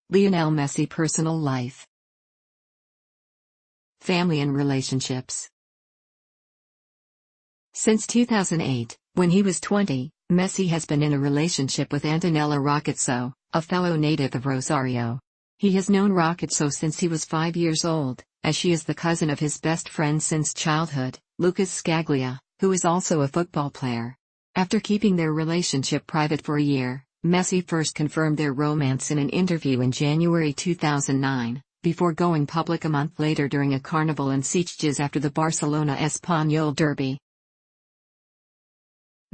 Lionel Messi personal life. Family and relationships. Since 2008, when he was 20, Messi has been in a relationship with Antonella Roccuzzo, a fellow native of Rosario. He has known Roccuzzo since he was 5 years old, as she is the cousin of his best friend since childhood, Lucas Scaglia, who is also a football player. After keeping their relationship private for a year, Messi first confirmed their romance in an interview in January 2009, before going public a month later during a carnival in Sitges after the Barcelona Espanyol derby.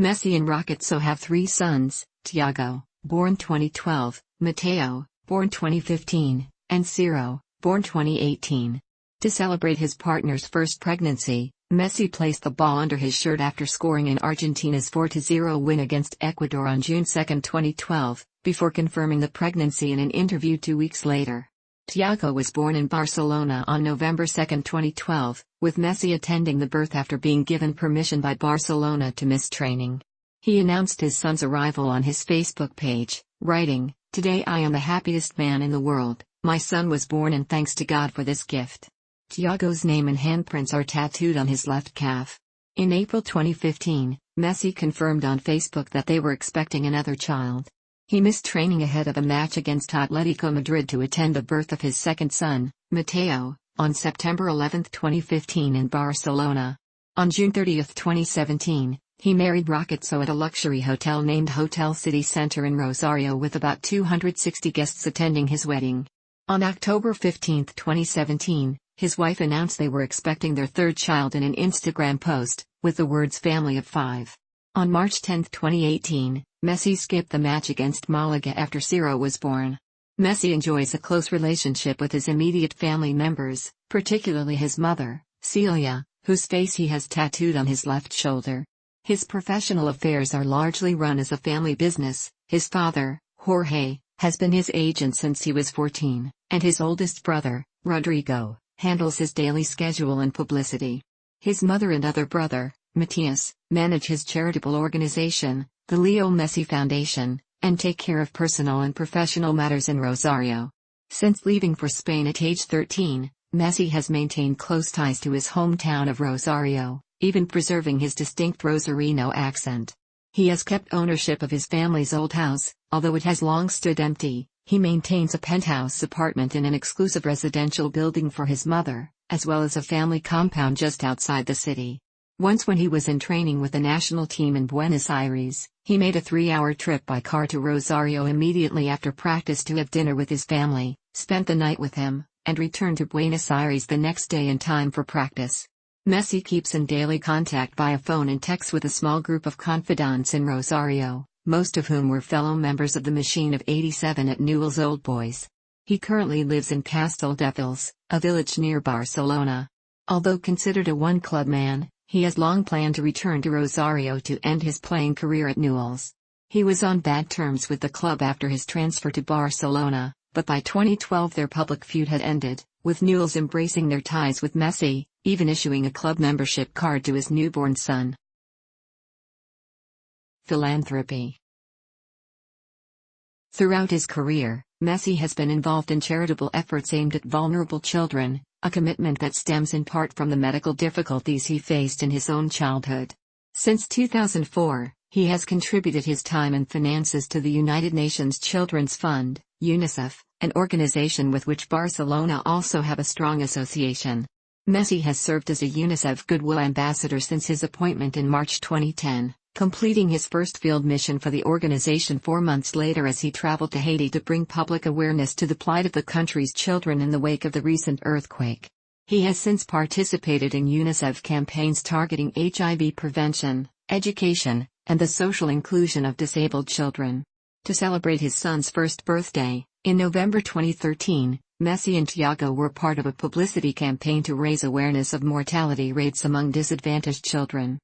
Messi and Roccuzzo have 3 sons, Thiago, born 2012, Matteo, born 2015, and Ciro, born 2018. To celebrate his partner's first pregnancy, Messi placed the ball under his shirt after scoring in Argentina's 4-0 win against Ecuador on June 2, 2012, before confirming the pregnancy in an interview 2 weeks later. Thiago was born in Barcelona on November 2, 2012, with Messi attending the birth after being given permission by Barcelona to miss training. He announced his son's arrival on his Facebook page, writing, "Today I am the happiest man in the world, my son was born and thanks to God for this gift." Thiago's name and handprints are tattooed on his left calf. In April 2015, Messi confirmed on Facebook that they were expecting another child. He missed training ahead of a match against Atletico Madrid to attend the birth of his second son, Matteo, on September 11, 2015 in Barcelona. On June 30, 2017, he married Roccuzzo at a luxury hotel named Hotel City Center in Rosario with about 260 guests attending his wedding. On October 15, 2017, his wife announced they were expecting their third child in an Instagram post, with the words "family of 5." On March 10, 2018, Messi skipped the match against Malaga after Ciro was born. Messi enjoys a close relationship with his immediate family members, particularly his mother, Celia, whose face he has tattooed on his left shoulder. His professional affairs are largely run as a family business. His father, Jorge, has been his agent since he was 14, and his oldest brother, Rodrigo, handles his daily schedule and publicity. His mother and other brother, Matias, manage his charitable organization, the Leo Messi Foundation, and take care of personal and professional matters in Rosario. Since leaving for Spain at age 13, Messi has maintained close ties to his hometown of Rosario, even preserving his distinct Rosarino accent. He has kept ownership of his family's old house, although it has long stood empty. He maintains a penthouse apartment in an exclusive residential building for his mother, as well as a family compound just outside the city. Once when he was in training with the national team in Buenos Aires, he made a 3-hour trip by car to Rosario immediately after practice to have dinner with his family, spent the night with him, and returned to Buenos Aires the next day in time for practice. Messi keeps in daily contact via phone and text with a small group of confidants in Rosario, most of whom were fellow members of the Machine of 87 at Newell's Old Boys. He currently lives in Castelldefels, a village near Barcelona. Although considered a one-club man, he has long planned to return to Rosario to end his playing career at Newell's. He was on bad terms with the club after his transfer to Barcelona, but by 2012 their public feud had ended, with Newell's embracing their ties with Messi, even issuing a club membership card to his newborn son. Philanthropy. Throughout his career, Messi has been involved in charitable efforts aimed at vulnerable children, a commitment that stems in part from the medical difficulties he faced in his own childhood. Since 2004, he has contributed his time and finances to the United Nations Children's Fund, UNICEF, an organization with which Barcelona also have a strong association. Messi has served as a UNICEF Goodwill Ambassador since his appointment in March 2010, completing his first field mission for the organization 4 months later as he traveled to Haiti to bring public awareness to the plight of the country's children in the wake of the recent earthquake. He has since participated in UNICEF campaigns targeting HIV prevention, education, and the social inclusion of disabled children. To celebrate his son's first birthday, in November 2013, Messi and Thiago were part of a publicity campaign to raise awareness of mortality rates among disadvantaged children.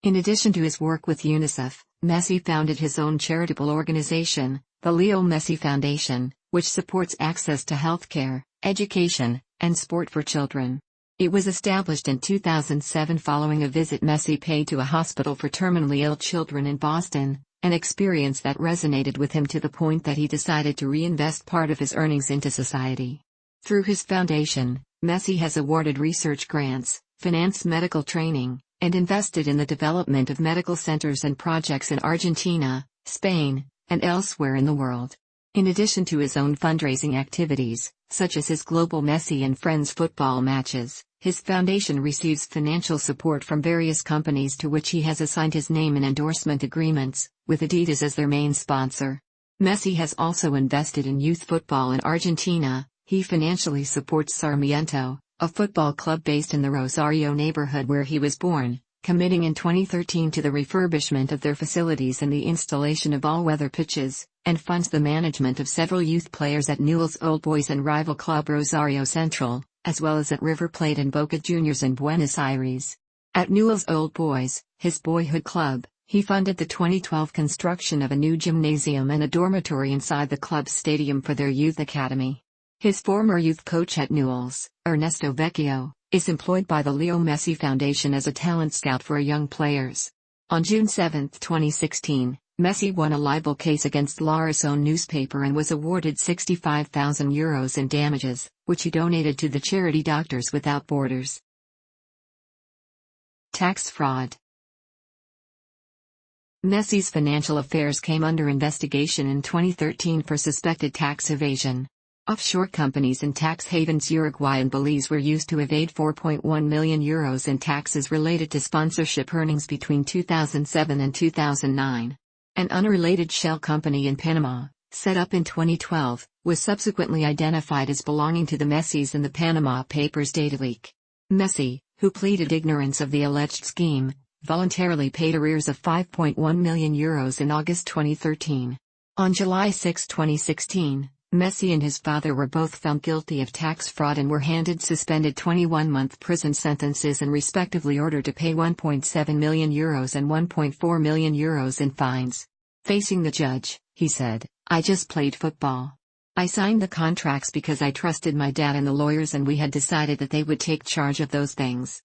In addition to his work with UNICEF, Messi founded his own charitable organization, the Leo Messi Foundation, which supports access to healthcare, education, and sport for children. It was established in 2007 following a visit Messi paid to a hospital for terminally ill children in Boston, an experience that resonated with him to the point that he decided to reinvest part of his earnings into society. Through his foundation, Messi has awarded research grants, financed medical training, and invested in the development of medical centers and projects in Argentina, Spain, and elsewhere in the world. In addition to his own fundraising activities, such as his global Messi and Friends football matches, his foundation receives financial support from various companies to which he has assigned his name in endorsement agreements, with Adidas as their main sponsor. Messi has also invested in youth football in Argentina. He financially supports Sarmiento, a football club based in the Rosario neighborhood where he was born, committing in 2013 to the refurbishment of their facilities and the installation of all-weather pitches, and funds the management of several youth players at Newell's Old Boys and rival club Rosario Central, as well as at River Plate and Boca Juniors in Buenos Aires. At Newell's Old Boys, his boyhood club, he funded the 2012 construction of a new gymnasium and a dormitory inside the club's stadium for their youth academy. His former youth coach at Newell's, Ernesto Vecchio, is employed by the Leo Messi Foundation as a talent scout for young players. On June 7, 2016, Messi won a libel case against La Razón newspaper and was awarded €65,000 in damages, which he donated to the charity Doctors Without Borders. Tax fraud. Messi's financial affairs came under investigation in 2013 for suspected tax evasion. Offshore companies in tax havens Uruguay and Belize were used to evade €4.1 million in taxes related to sponsorship earnings between 2007 and 2009. An unrelated shell company in Panama, set up in 2012, was subsequently identified as belonging to the Messis in the Panama Papers data leak. Messi, who pleaded ignorance of the alleged scheme, voluntarily paid arrears of €5.1 million in August 2013. On July 6, 2016, Messi and his father were both found guilty of tax fraud and were handed suspended 21-month prison sentences and respectively ordered to pay €1.7 million and €1.4 million in fines. Facing the judge, he said, "I just played football. I signed the contracts because I trusted my dad and the lawyers and we had decided that they would take charge of those things.